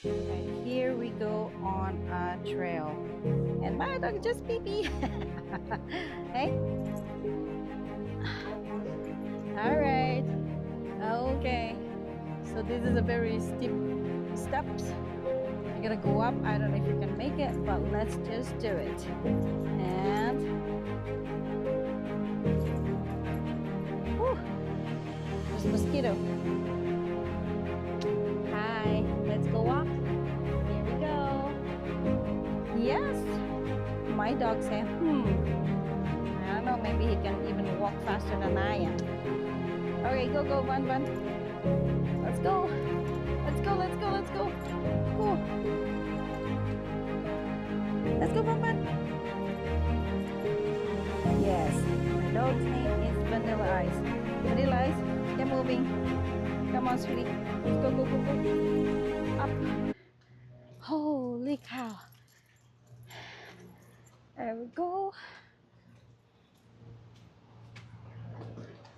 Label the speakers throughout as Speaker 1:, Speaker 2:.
Speaker 1: And here we go on a trail. And my dog just pee pee. Hey, all right. Okay. So this is a very steep steps. You're gonna go up. I don't know if you can make it, but let's just do it. And whew, there's a mosquito. Hi, let's go up. Here we go. Yes, my dog said, I don't know, maybe he can even walk faster than I am. Okay, go, go, Bun Bun. Let's go. Let's go, let's go, let's go. Cool. Let's go, Bun Bun. Yes, my dog's name is Vanilla Ice. Vanilla Ice, get moving. Come on, sweetie. Let's go, go, go, go. Up. Holy cow. There we go.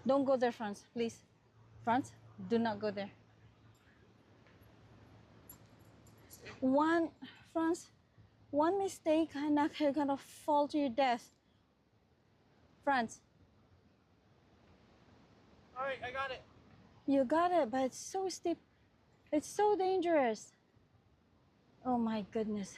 Speaker 1: Don't go there, Franz, please. Franz, do not go there. Franz, one mistake and you're gonna fall to your death. Franz,
Speaker 2: All right, I got it.
Speaker 1: you got it, but it's so steep. It's so dangerous. Oh my goodness.